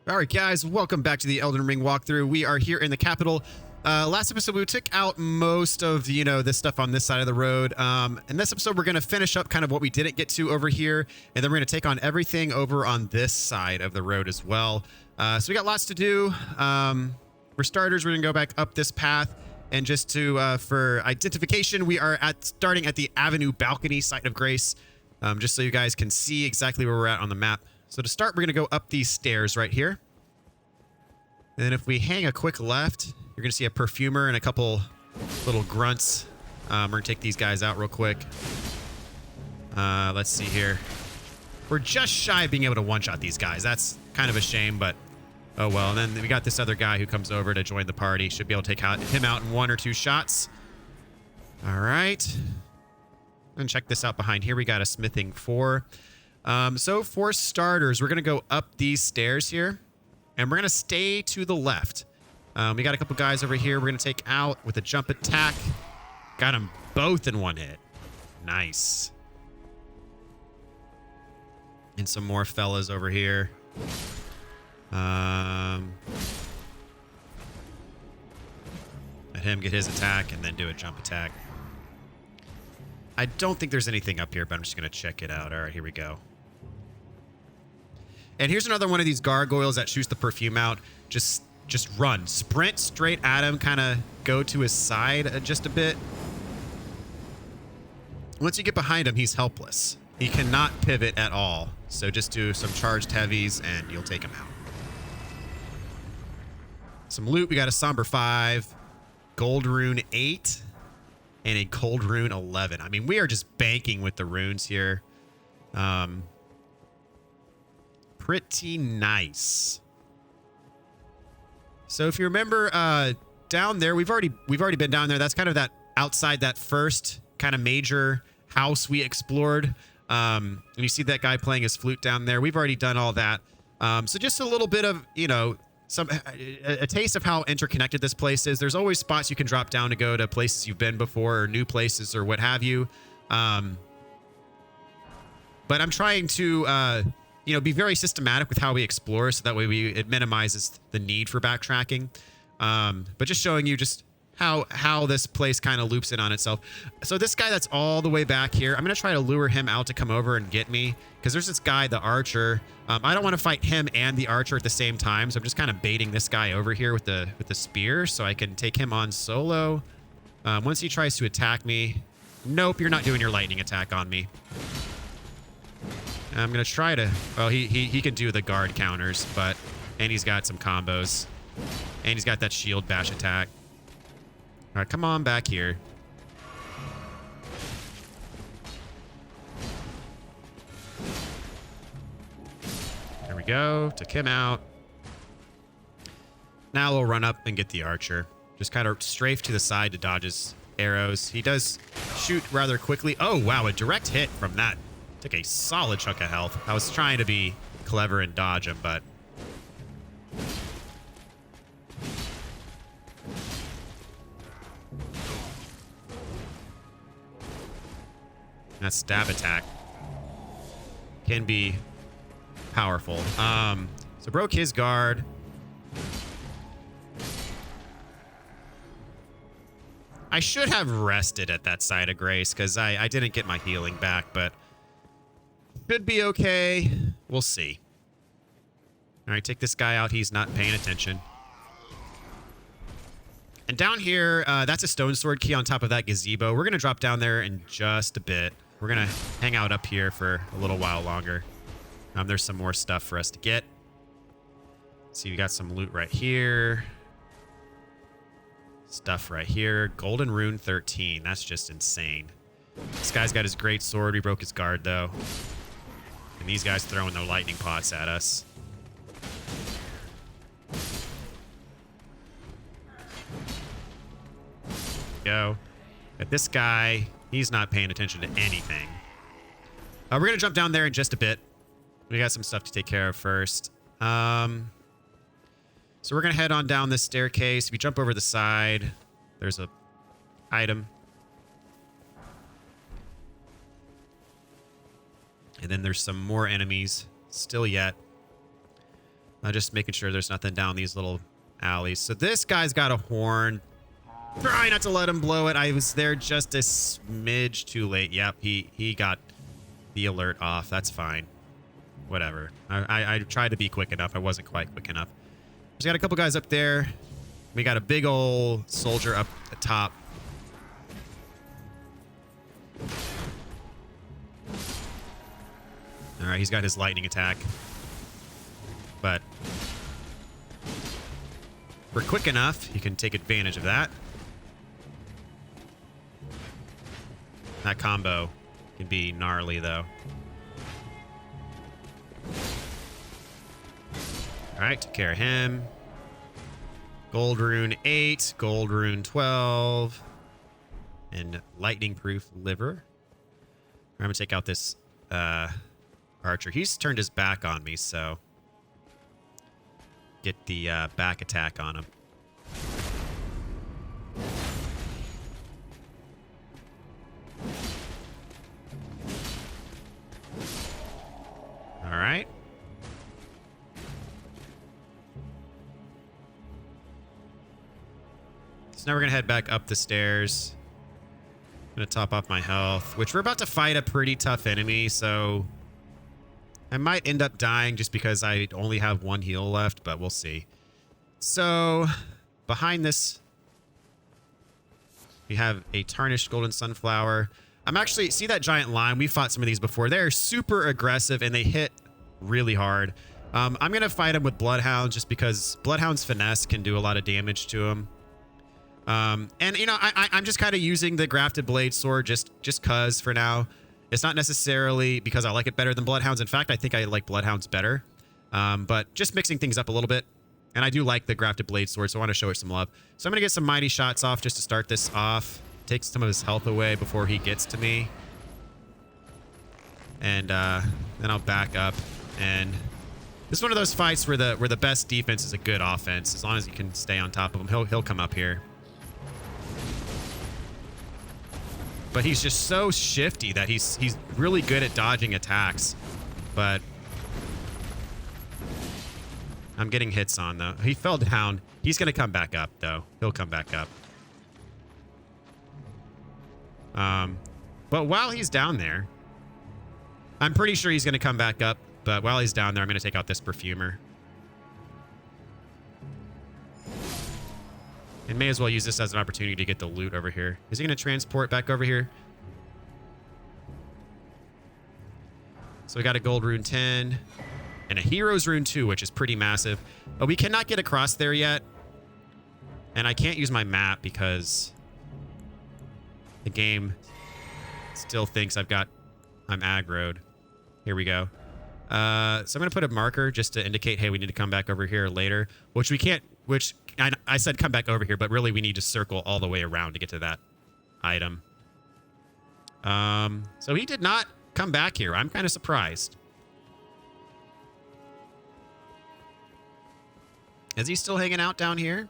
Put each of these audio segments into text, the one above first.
All right, guys, welcome back to the Elden Ring walkthrough. We are here in the capital. Last episode, we took out most of, this stuff on this side of the road. In this episode, we're going to finish up kind of what we didn't get to over here, and then we're going to take on everything over on this side of the road as well. So we got lots to do. For starters, we're going to go back up this path, and just to for identification, we are starting at the Avenue Balcony site of Grace, just so you guys can see exactly where we're at on the map. So to start, we're going to go up these stairs right here. And then if we hang a quick left, you're going to see a perfumer and a couple little grunts. We're going to take these guys out real quick. Let's see here. We're just shy of being able to one-shot these guys. That's kind of a shame, but oh well. And then we got this other guy who comes over to join the party. Should be able to take him out in 1 or 2 shots. All right. And check this out behind here. We got a smithing 4. So for starters, we're going to go up these stairs here, and we're going to stay to the left. We got a couple guys over here we're going to take out with a jump attack. Got them both in 1 hit. Nice. And some more fellas over here. Let him get his attack and then do a jump attack. I don't think there's anything up here, but I'm just going to check it out. All right, here we go. And here's another one of these gargoyles that shoots the perfume out. Just run. Sprint straight at him, kind of go to his side just a bit. Once you get behind him, he's helpless. He cannot pivot at all. So just do some charged heavies and you'll take him out. Some loot. We got a Somber 5, Gold Rune 8, and a Cold Rune 11. I mean, we are just banking with the runes here. Pretty nice. So if you remember down there, we've already been down there. That's kind of that outside that first kind of major house we explored. And you see that guy playing his flute down there. We've already done all that. So just a little bit of, a taste of how interconnected this place is. There's always spots you can drop down to go to places you've been before or new places or what have you. But I'm trying to be very systematic with how we explore, so that way it minimizes the need for backtracking. But just showing you just how this place kind of loops in on itself. So this guy that's all the way back here, I'm going to try to lure him out to come over and get me, because there's this guy, the archer. I don't want to fight him and the archer at the same time, so I'm just kind of baiting this guy over here with the spear so I can take him on solo. Once he tries to attack me, nope, you're not doing your lightning attack on me. I'm going to try to... Well, he can do the guard counters, and he's got some combos. And he's got that shield bash attack. All right, come on back here. There we go. Took him out. Now we'll run up and get the archer. Just kind of strafe to the side to dodge his arrows. He does shoot rather quickly. Oh, wow, a direct hit from that. Took a solid chunk of health. I was trying to be clever and dodge him, but... that stab attack can be powerful. So broke his guard. I should have rested at that side of Grace, because I didn't get my healing back, but... should be okay. We'll see. All right, take this guy out. He's not paying attention. And down here, that's a stone sword key on top of that gazebo. We're going to drop down there in just a bit. We're going to hang out up here for a little while longer. There's some more stuff for us to get. See, we got some loot right here. Stuff right here. Golden Rune 13. That's just insane. This guy's got his great sword. We broke his guard, though. And these guys throwing their lightning pots at us. Go. But this guy, he's not paying attention to anything. We're going to jump down there in just a bit. We got some stuff to take care of first. So we're going to head on down this staircase. If you jump over the side, there's a item. And then there's some more enemies still yet. Just making sure there's nothing down these little alleys. So this guy's got a horn. Try not to let him blow it. I was there just a smidge too late. Yep, he got the alert off. That's fine. Whatever. I tried to be quick enough. I wasn't quite quick enough. Just got a couple guys up there. We got a big old soldier up the top. All right, he's got his lightning attack. But if we're quick enough, you can take advantage of that. That combo can be gnarly, though. All right, took care of him. Gold rune 8, gold rune 12, and lightning proof liver. I'm gonna take out this archer. He's turned his back on me, so get the back attack on him. All right. So now we're going to head back up the stairs. I'm going to top off my health, which we're about to fight a pretty tough enemy, so I might end up dying just because I only have one heal left, but we'll see. So behind this, we have a tarnished golden sunflower. I'm actually, see that giant lion? We fought some of these before. They're super aggressive and they hit really hard. I'm going to fight him with bloodhounds just because bloodhound's finesse can do a lot of damage to him. And you know, I'm just kind of using the grafted blade sword just cause for now. It's not necessarily because I like it better than bloodhounds. In fact, I think I like bloodhounds better. But just mixing things up a little bit. And I do like the grafted blade sword, so I want to show it some love. So I'm going to get some mighty shots off just to start this off. Take some of his health away before he gets to me. And then I'll back up. And this is one of those fights where the best defense is a good offense. As long as you can stay on top of him, he'll come up here. But he's just so shifty that he's really good at dodging attacks. But I'm getting hits on, though. He fell down. He's going to come back up, though. He'll come back up. But while he's down there, I'm pretty sure he's going to come back up. But while he's down there, I'm going to take out this perfumer. And may as well use this as an opportunity to get the loot over here. Is he going to transport back over here? So we got a gold rune 10 and a hero's rune 2, which is pretty massive. But we cannot get across there yet. And I can't use my map because the game still thinks I'm aggroed. Here we go. So I'm going to put a marker just to indicate, hey, we need to come back over here later, which we can't, which I said come back over here, but really we need to circle all the way around to get to that item. So he did not come back here. I'm kind of surprised. Is he still hanging out down here?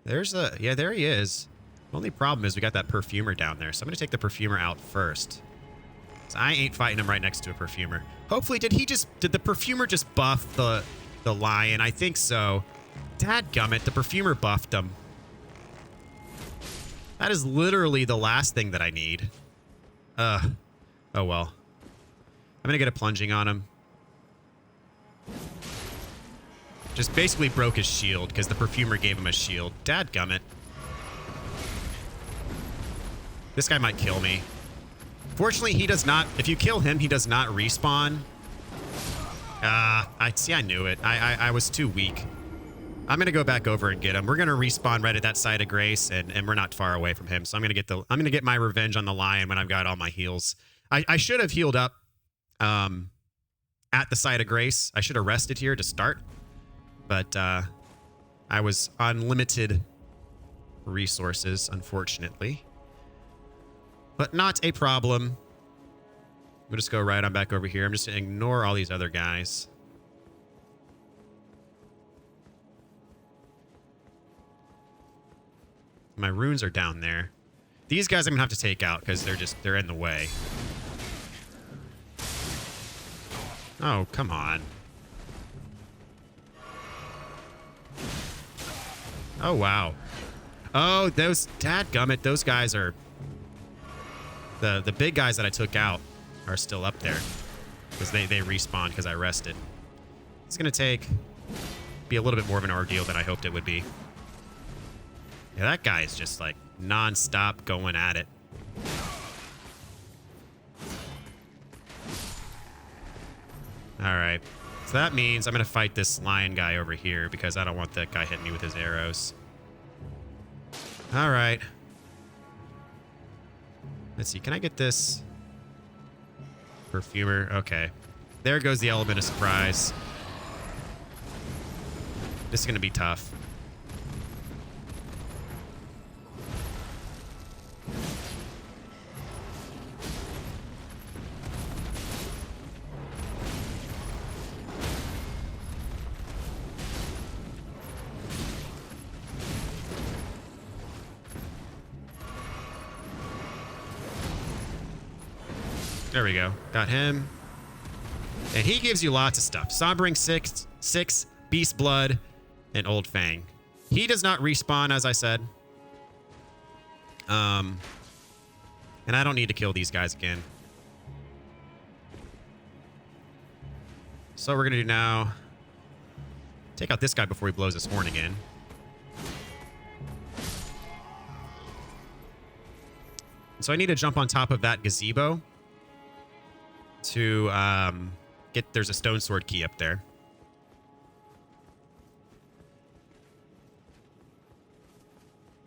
Yeah, there he is. The only problem is we got that perfumer down there. So I'm going to take the perfumer out first. So I ain't fighting him right next to a perfumer. Hopefully, did the perfumer just buff the lion? I think so. Dadgummit, the perfumer buffed him. That is literally the last thing that I need. Oh well. I'm gonna get a plunging on him. Just basically broke his shield because the perfumer gave him a shield. Dadgummit. This guy might kill me. Fortunately, he does not. If you kill him, he does not respawn. I knew it. I was too weak. I'm gonna go back over and get him. We're gonna respawn right at that site of grace, and we're not far away from him. So I'm gonna get my revenge on the lion when I've got all my heals. I should have healed up at the site of grace. I should have rested here to start, but I was on limited resources, unfortunately. But not a problem. We'll just go right on back over here. I'm just going to ignore all these other guys. My runes are down there. These guys I'm going to have to take out because they're in the way. Oh, come on. Oh, wow. Oh, those... Dadgummit, those guys are... The big guys that I took out are still up there. Because they respawned because I rested. It's going to be a little bit more of an ordeal than I hoped it would be. Yeah, that guy is just like non-stop going at it. Alright. So that means I'm going to fight this lion guy over here because I don't want that guy hitting me with his arrows. Alright. Let's see. Can I get this? Perfumer. Okay. There goes the element of surprise. This is going to be tough. There we go. Got him. And he gives you lots of stuff. Sombering 6, Beast Blood, and Old Fang. He does not respawn, as I said. And I don't need to kill these guys again. So what we're going to do now... Take out this guy before he blows his horn again. So I need to jump on top of that gazebo to there's a stone sword key up there.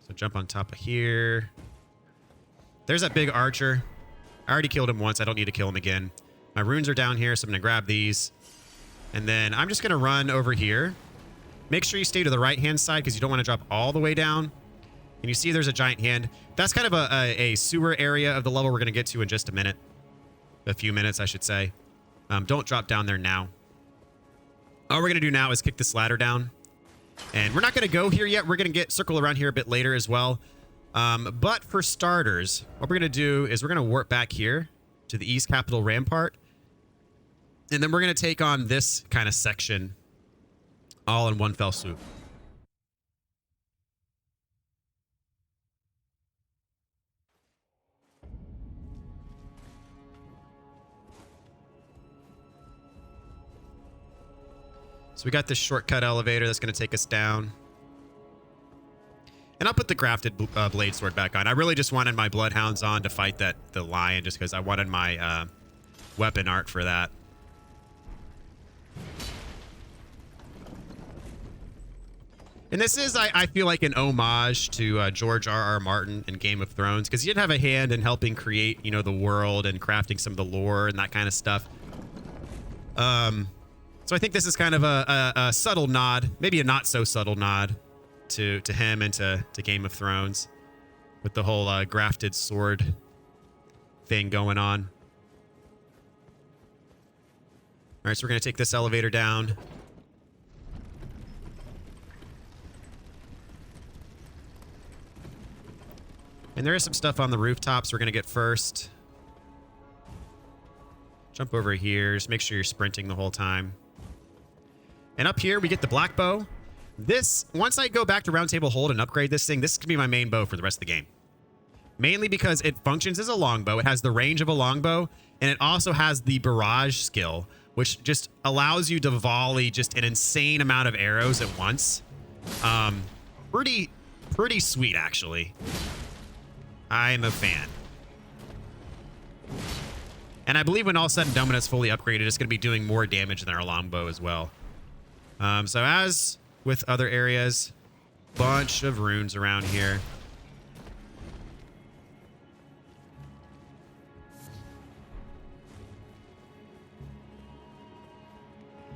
So jump on top of here. There's that big archer. I already killed him once. I don't need to kill him again. My runes are down here, so I'm going to grab these. And then I'm just going to run over here. Make sure you stay to the right-hand side because you don't want to drop all the way down. And you see there's a giant hand. That's kind of a sewer area of the level we're going to get to in just a minute. A few minutes, I should say. Don't drop down there now. All we're going to do now is kick this ladder down. And we're not going to go here yet. We're going to circle around here a bit later as well. But for starters, what we're going to do is we're going to warp back here to the East Capital Rampart. And then we're going to take on this kind of section all in one fell swoop. So we got this shortcut elevator that's going to take us down. And I'll put the crafted blade sword back on. I really just wanted my bloodhounds on to fight the lion just because I wanted my weapon art for that. And this is, I feel like, an homage to George R.R. Martin in Game of Thrones because he did have a hand in helping create, the world and crafting some of the lore and that kind of stuff. So I think this is kind of a subtle nod, maybe a not so subtle nod to him and to Game of Thrones with the whole grafted sword thing going on. All right, so we're going to take this elevator down. And there is some stuff on the rooftops we're going to get first. Jump over here. Just make sure you're sprinting the whole time. And up here, we get the black bow. This, once I go back to roundtable hold and upgrade this thing, this is going to be my main bow for the rest of the game. Mainly because it functions as a longbow. It has the range of a longbow, and it also has the barrage skill, which just allows you to volley just an insane amount of arrows at once. Pretty sweet, actually. I'm a fan. And I believe when all said and done, when it's fully upgraded, it's going to be doing more damage than our longbow as well. So as with other areas, bunch of runes around here.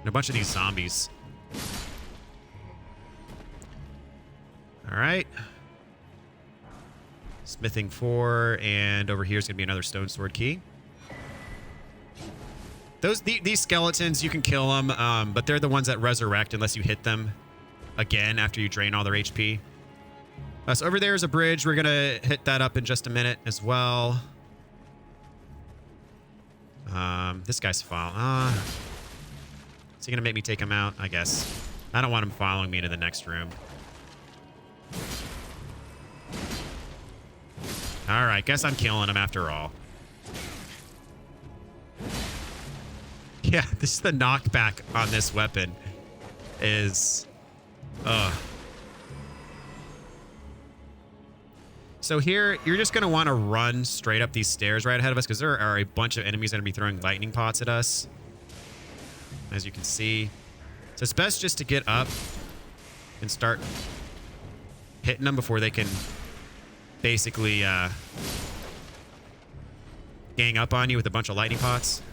And a bunch of these zombies. All right. Smithing 4, and over here is going to be another stone sword key. These skeletons, you can kill them, but they're the ones that resurrect unless you hit them again after you drain all their HP. So over there is a bridge. We're going to hit that up in just a minute as well. This guy's falling. Is he going to make me take him out? I guess. I don't want him following me to the next room. All right, guess I'm killing him after all. Yeah, this is the knockback on this weapon is... So here, you're just going to want to run straight up these stairs right ahead of us because there are a bunch of enemies that are going to be throwing lightning pots at us, as you can see. So it's best just to get up and start hitting them before they can basically gang up on you with a bunch of lightning pots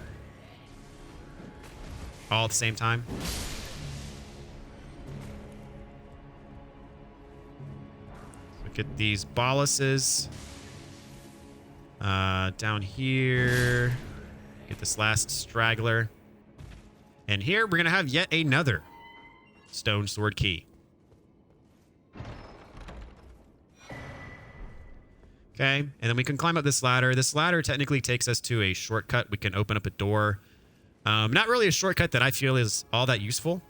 all at the same time. Get these boluses down here. Get this last straggler. And here we're going to have yet another stone sword key. Okay, and then we can climb up this ladder. This ladder technically takes us to a shortcut. We can open up a door. Not really a shortcut that I feel is all that useful.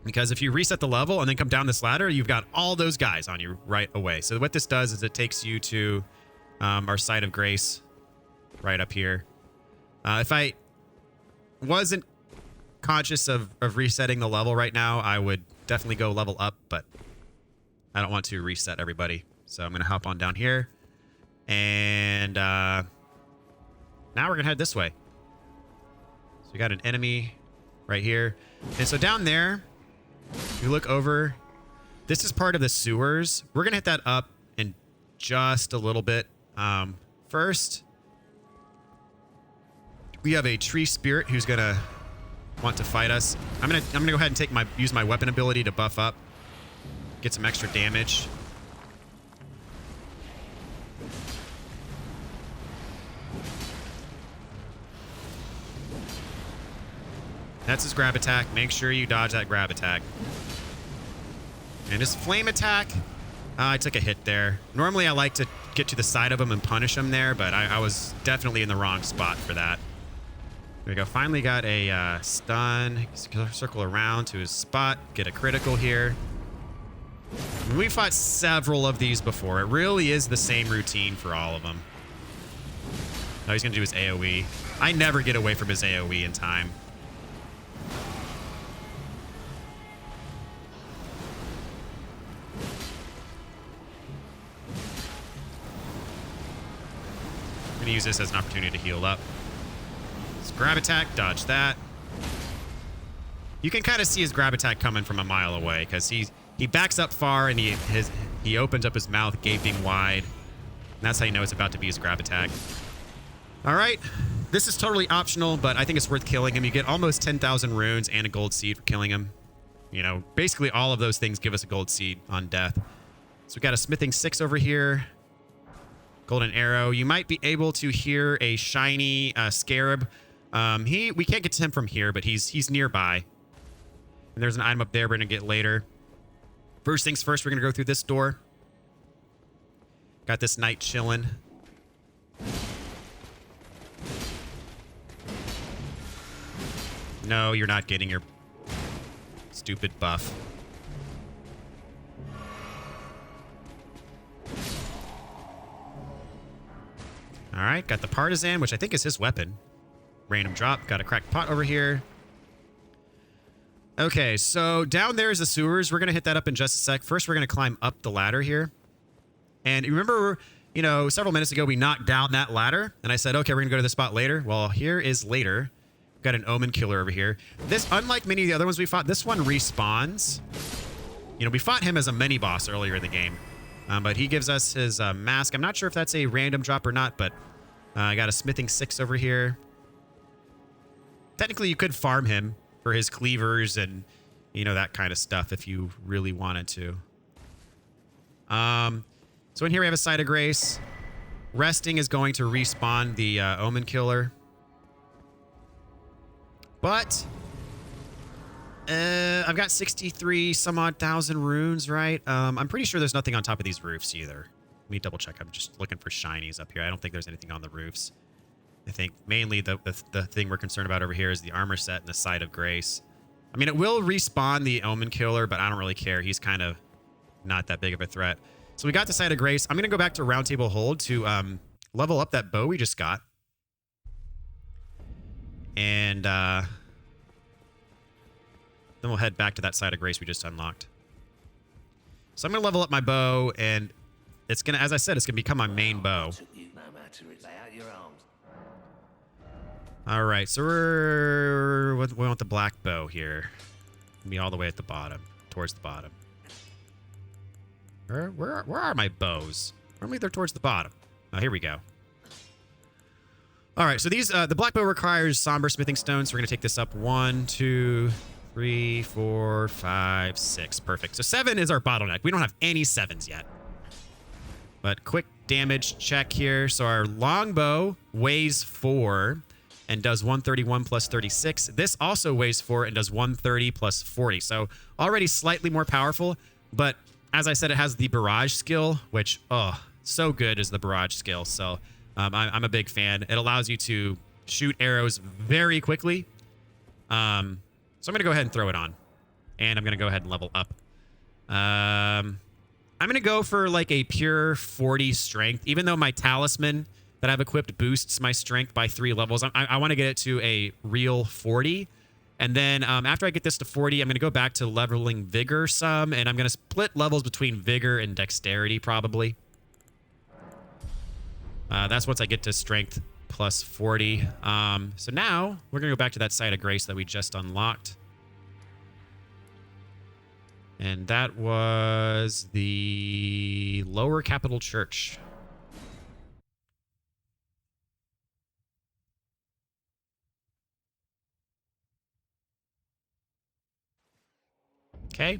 Because if you reset the level and then come down this ladder, you've got all those guys on you right away. So what this does is it takes you to our site of grace right up here. If I wasn't conscious of resetting the level right now, I would definitely go level up, but I don't want to reset everybody. So I'm going to hop on down here. And now we're going to head this way. So we got an enemy right here. And so down there, you look over, this is part of the sewers. We're going to hit that up in just a little bit. First, we have a tree spirit who's going to want to fight us. I'm going to go ahead and use my weapon ability to buff up, get some extra damage. That's his grab attack. Make sure you dodge that grab attack. And his flame attack, I took a hit there. Normally I like to get to the side of him and punish him there, but I was definitely in the wrong spot for that. There we go. Finally got a stun. Circle around to his spot. Get a critical here. We fought several of these before. It really is the same routine for all of them. Now he's going to do his AoE. I never get away from his AoE in time. I'm going to use this as an opportunity to heal up. His grab attack, dodge that. You can kind of see his grab attack coming from a mile away because he backs up far and he opens up his mouth gaping wide. And that's how you know it's about to be his grab attack. All right. This is totally optional, but I think it's worth killing him. You get almost 10,000 runes and a gold seed for killing him. You know, basically all of those things give us a gold seed on death. So we got a smithing 6 over here. Golden arrow. You might be able to hear a shiny scarab. We can't get to him from here, but he's nearby. And there's an item up there we're going to get later. First things first, we're going to go through this door. Got this knight chilling. No, you're not getting your stupid buff. All right, got the partisan, which I think is his weapon. Random drop. Got a cracked pot over here. Okay, so down there is the sewers. We're going to hit that up in just a sec. First, we're going to climb up the ladder here. And remember, you know, several minutes ago, we knocked down that ladder. And I said, okay, we're going to go to this spot later. Well, here is later. We've got an omen killer over here. This, unlike many of the other ones we fought, this one respawns. You know, we fought him as a mini boss earlier in the game. But he gives us his mask. I'm not sure if that's a random drop or not, but I got a smithing 6 over here. Technically, you could farm him for his cleavers and, you know, that kind of stuff if you really wanted to. So in here we have a site of grace. Resting is going to respawn the omen killer. But I've got 63 some odd thousand runes, right? I'm pretty sure there's nothing on top of these roofs either. Let me double check. I'm just looking for shinies up here. I don't think there's anything on the roofs. I think mainly the thing we're concerned about over here is the armor set and the Side of Grace. I mean, it will respawn the Omen Killer, but I don't really care. He's kind of not that big of a threat. So we got the Side of Grace. I'm going to go back to Roundtable Hold to level up that bow we just got. And then we'll head back to that Side of Grace we just unlocked. So I'm going to level up my bow, and it's going to, as I said, it's going to become my main bow. All right, so we want the black bow here. Be all the way at the bottom, towards the bottom. Where are my bows? Normally they're towards the bottom. Oh, here we go. All right, so these the black bow requires somber smithing stones. So we're gonna take this up 1, 2, 3, 4, 5, 6. Perfect. So 7 is our bottleneck. We don't have any 7s yet. But quick damage check here. So our longbow weighs 4 and does 131 plus 36. This also weighs 4 and does 130 plus 40. So already slightly more powerful, but as I said, it has the barrage skill, which, oh, so good is the barrage skill. So I'm a big fan. It allows you to shoot arrows very quickly. So I'm going to go ahead and throw it on. And I'm going to go ahead and level up. I'm going to go for like a pure 40 strength, even though my talisman that I've equipped boosts my strength by 3 levels. I want to get it to a real 40. And then after I get this to 40, I'm going to go back to leveling Vigor some, and I'm going to split levels between Vigor and Dexterity, probably. That's once I get to Strength plus 40. So now, we're going to go back to that Side of Grace that we just unlocked. And that was the Lower Capital Church. Okay.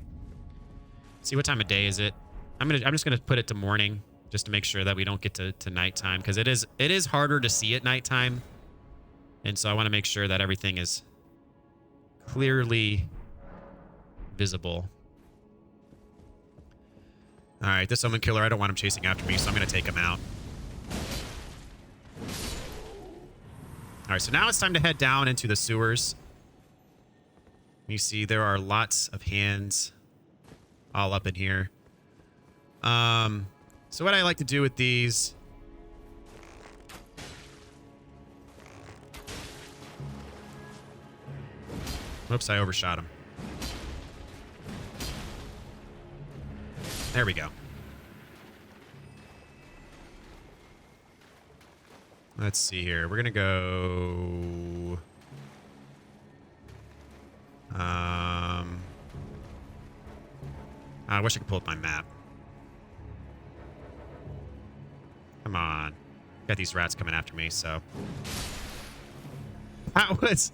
See, what time of day is it? I'm just gonna put it to morning just to make sure that we don't get to nighttime, because it is harder to see at nighttime, and so I want to make sure that everything is clearly visible. All right, this Omen Killer, I don't want him chasing after me, so I'm gonna take him out. All right, so now it's time to head down into the sewers. You see there are lots of hands all up in here. So what I like to do with these... Whoops, I overshot him. There we go. Let's see here. We're going to go... I wish I could pull up my map. Come on. Got these rats coming after me, so... That was...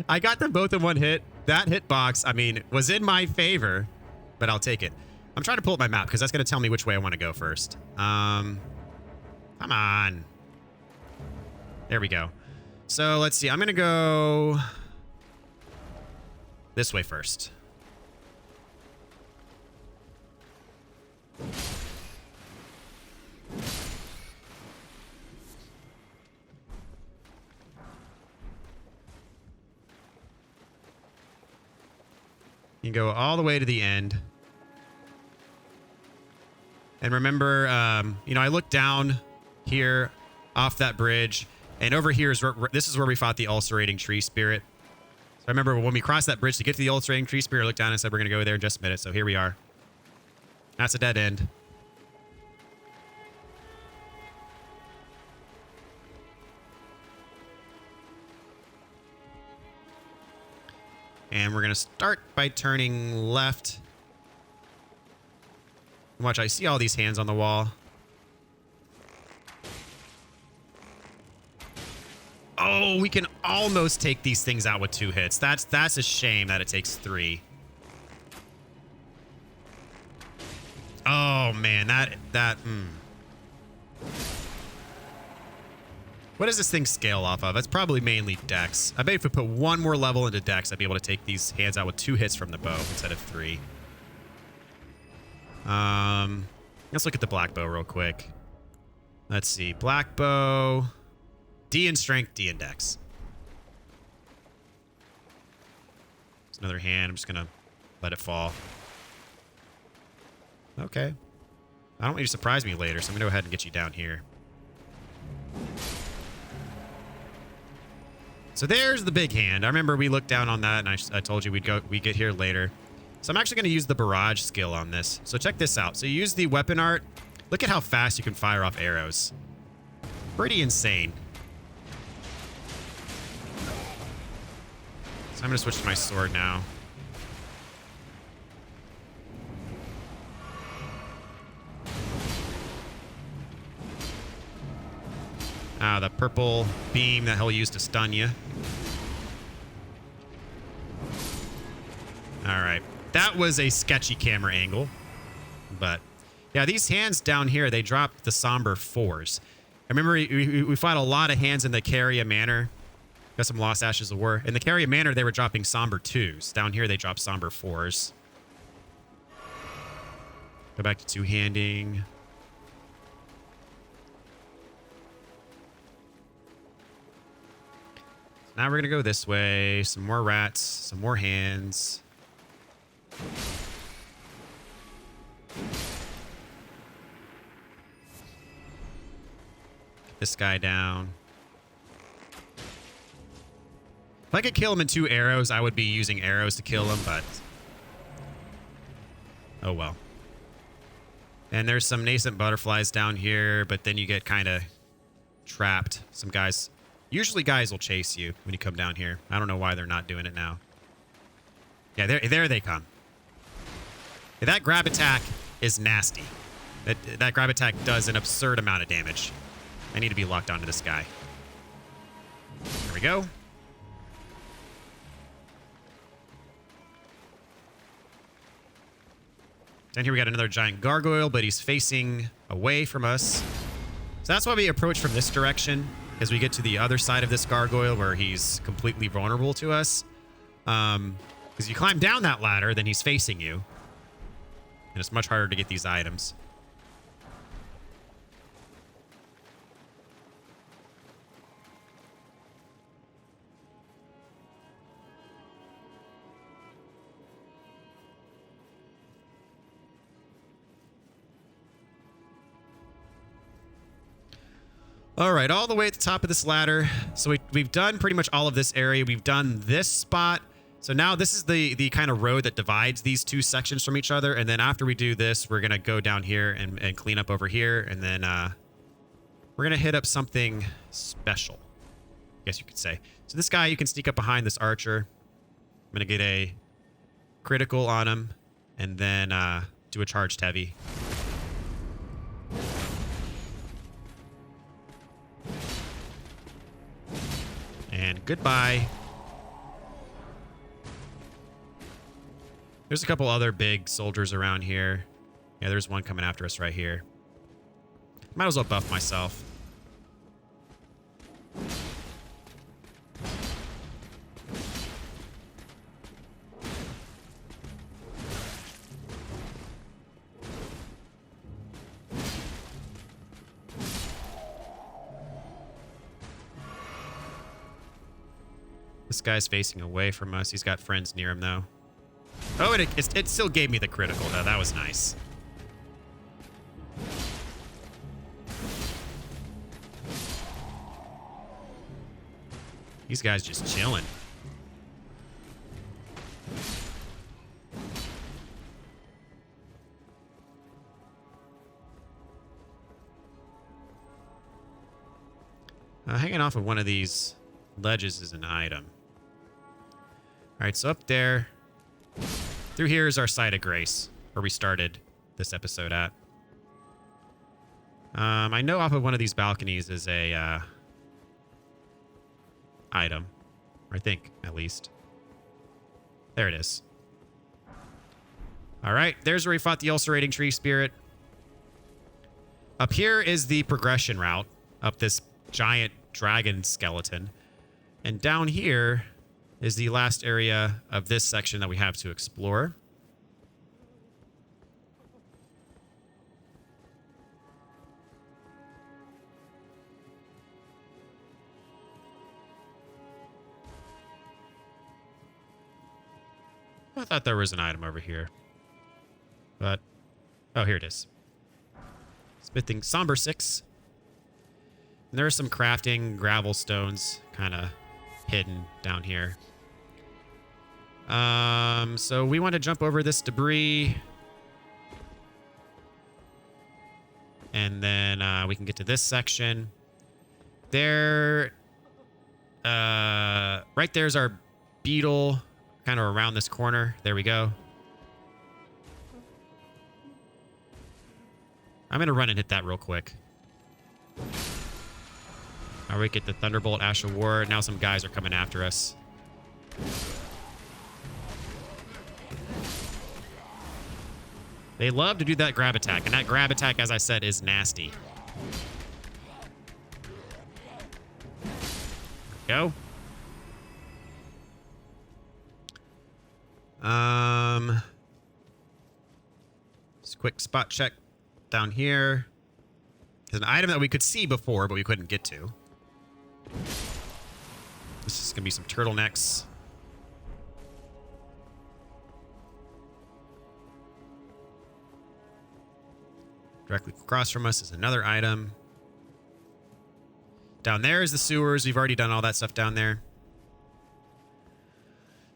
I got them both in one hit. That hitbox, I mean, was in my favor, but I'll take it. I'm trying to pull up my map, because that's going to tell me which way I want to go first. Come on. There we go. So, let's see. I'm going to go... this way first. You go all the way to the end. And remember, you know, I looked down here off that bridge, and over here is this is where we fought the ulcerating tree spirit. So I remember when we crossed that bridge to get to the ulcerating tree spirit, I looked down and said we're going to go there in just a minute. So here we are. That's a dead end. And we're going to start by turning left. Watch, I see all these hands on the wall. Oh, we can almost take these things out with 2 hits. That's a shame that it takes 3. Oh man, What does this thing scale off of? It's probably mainly Dex. I bet if we put 1 more level into Dex, I'd be able to take these hands out with 2 hits from the bow instead of 3. Let's look at the black bow real quick. Let's see. Black bow. D in strength, D in dex. There's another hand. I'm just going to let it fall. Okay. I don't want you to surprise me later, so I'm going to go ahead and get you down here. So there's the big hand. I remember we looked down on that, and I told you we'd get here later. So I'm actually going to use the barrage skill on this. So check this out. So you use the weapon art. Look at how fast you can fire off arrows. Pretty insane. So I'm going to switch to my sword now. Ah, the purple beam that he'll use to stun you. All right. That was a sketchy camera angle. But, yeah, these hands down here, they drop the somber 4s. I remember we fought a lot of hands in the Carrier Manor. Got some Lost Ashes of War. In the Carrier Manor, they were dropping somber 2s. Down here, they drop somber 4s. Go back to two-handing. Now we're going to go this way. Some more rats. Some more hands. Get this guy down. If I could kill him in 2 arrows, I would be using arrows to kill him, but... oh well. And there's some nascent butterflies down here, but then you get kind of trapped. Some guys... usually guys will chase you when you come down here. I don't know why they're not doing it now. Yeah, there they come. That grab attack is nasty. That grab attack does an absurd amount of damage. I need to be locked onto this guy. There we go. Down here we got another giant gargoyle, but he's facing away from us. So that's why we approach from this direction, as we get to the other side of this gargoyle where he's completely vulnerable to us. Because you climb down that ladder, then he's facing you. And it's much harder to get these items. All right, all the way at the top of this ladder. So we've done pretty much all of this area. We've done this spot. So now this is the kind of road that divides these 2 sections from each other. And then after we do this, we're going to go down here and clean up over here. And then we're going to hit up something special, I guess you could say. So this guy, you can sneak up behind this archer. I'm going to get a critical on him and then do a charged heavy. And goodbye. There's a couple other big soldiers around here. Yeah, there's one coming after us right here. Might as well buff myself. This guy's facing away from us. He's got friends near him, though. Oh, it still gave me the critical, though. That was nice. These guys just chilling. Hanging off of one of these ledges is an item. All right, so up there, through here is our site of grace, where we started this episode at. I know off of one of these balconies is a item, I think, at least. There it is. All right, there's where we fought the ulcerating tree spirit. Up here is the progression route up this giant dragon skeleton. And down here is the last area of this section that we have to explore. I thought there was an item over here. But, oh, here it is. Smithing Somber 6. And there are some crafting gravel stones kind of hidden down here. So we want to jump over this debris. And then we can get to this section. There, right there's our beetle, kind of around this corner. There we go. I'm going to run and hit that real quick. Now we get the Thunderbolt, Ash of War. Now some guys are coming after us. They love to do that grab attack, and that grab attack, as I said, is nasty. Go. Just quick spot check down here. There's an item that we could see before, but we couldn't get to. This is gonna be some turtlenecks. Directly across from us is another item. Down there is the sewers. We've already done all that stuff down there.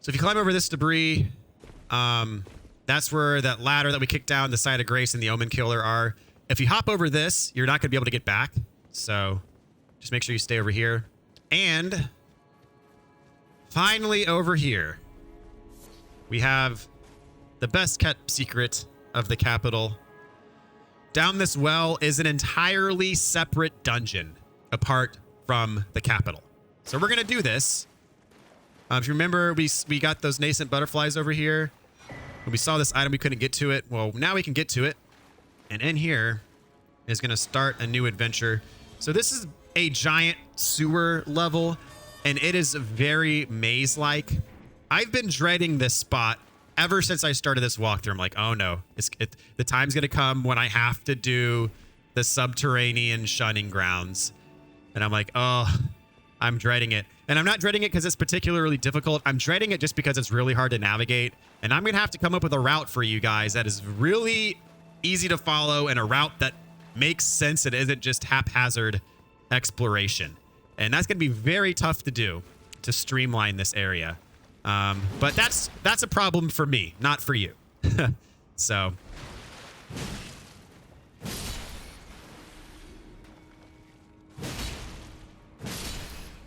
So if you climb over this debris, that's where that ladder that we kicked down, the Side of Grace and the Omen Killer are. If you hop over this, you're not going to be able to get back. So just make sure you stay over here. And finally over here, we have the best kept secret of the capital. Down this well is an entirely separate dungeon apart from the capital. So we're going to do this. If you remember, we got those nascent butterflies over here. When we saw this item, we couldn't get to it. Well, now we can get to it. And in here is going to start a new adventure. So this is a giant sewer level, and it is very maze-like. I've been dreading this spot ever since I started this walkthrough. I'm like, oh no, the time's going to come when I have to do the subterranean shunning grounds. And I'm like, oh, I'm dreading it. And I'm not dreading it because it's particularly difficult. I'm dreading it just because it's really hard to navigate. And I'm going to have to come up with a route for you guys that is really easy to follow and a route that makes sense and isn't just haphazard exploration. And that's going to be very tough to do, to streamline this area. But that's a problem for me, not for you. So...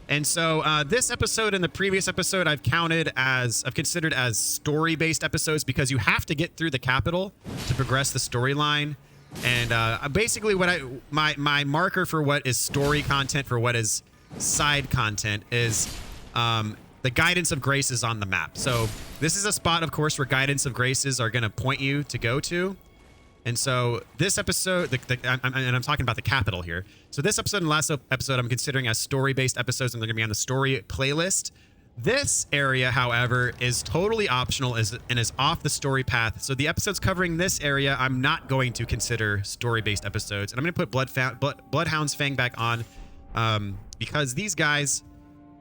And so this episode and the previous episode I've considered as story-based episodes because you have to get through the capital to progress the storyline. And basically what my marker for what is story content for what is side content is the Guidance of Graces on the map. So this is a spot, of course, where Guidance of Graces are going to point you to go to. And so this episode, and I'm talking about the capital here. So this episode and last episode I'm considering as story-based episodes, and they're going to be on the story playlist. This area, however, is totally optional and is off the story path. So the episodes covering this area, I'm not going to consider story-based episodes. And I'm going to put Bloodhound's Fang back on because these guys,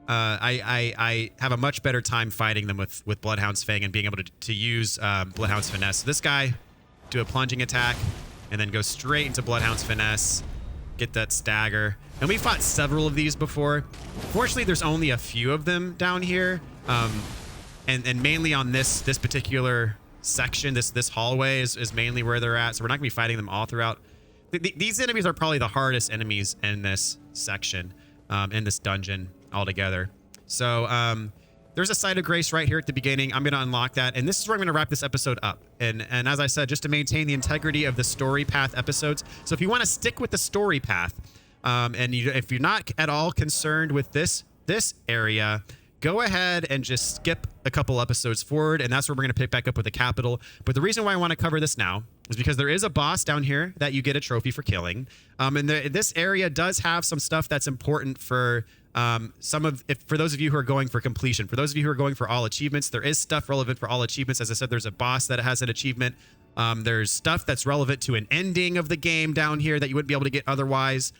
I have a much better time fighting them with Bloodhound's Fang and being able to use Bloodhound's Finesse. So this guy... do a plunging attack and then go straight into Bloodhound's Finesse, get that stagger. And we fought several of these before. Fortunately, there's only a few of them down here, and mainly on this particular section. This hallway is mainly where they're at, so we're not gonna be fighting them all throughout. These enemies are probably the hardest enemies in this section, in this dungeon altogether. So there's a Site of Grace right here at the beginning. I'm going to unlock that. And this is where I'm going to wrap this episode up. And as I said, just to maintain the integrity of the story path episodes. So if you want to stick with the story path, if you're not at all concerned with this area, go ahead and just skip a couple episodes forward. And that's where we're going to pick back up with the capital. But the reason why I want to cover this now is because there is a boss down here that you get a trophy for killing. And this area does have some stuff that's important for... for those of you who are going for completion, for those of you who are going for all achievements, there is stuff relevant for all achievements. As I said, there's a boss that has an achievement. There's stuff that's relevant to an ending of the game down here that you wouldn't be able to get otherwise.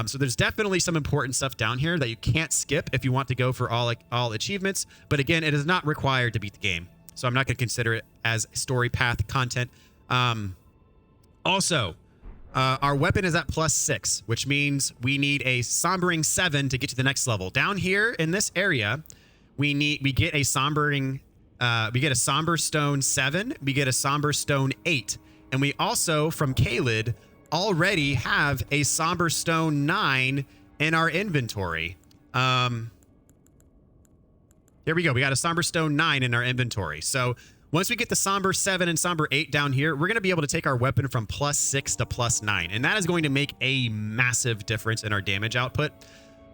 So there's definitely some important stuff down here that you can't skip if you want to go for all achievements. But again, it is not required to beat the game. so I'm not going to consider it as story path content. Also, our weapon is at +6, which means we need a Sombering 7 to get to the next level. Down here in this area, we get a Sombering, we get a Somber Stone 7, we get a Somber Stone 8, and we also, from Kaled, already have a Somber Stone 9 in our inventory. Here we go. We got a Somber Stone 9 in our inventory. So once we get the Somber 7 and Somber 8 down here, we're going to be able to take our weapon from +6 to +9. And that is going to make a massive difference in our damage output.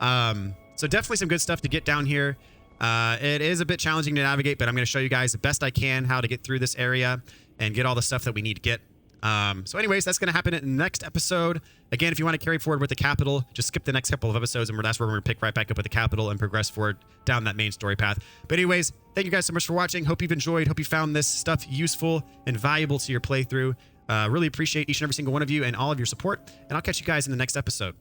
So definitely some good stuff to get down here. It is a bit challenging to navigate, but I'm going to show you guys the best I can how to get through this area and get all the stuff that we need to get. So anyways, that's going to happen in the next episode. Again, if you want to carry forward with the capital, just skip the next couple of episodes, and that's where we're going to pick right back up with the capital and progress forward down that main story path. But anyways, thank you guys so much for watching. Hope you've enjoyed. Hope you found this stuff useful and valuable to your playthrough. Really appreciate each and every single one of you and all of your support, and I'll catch you guys in the next episode.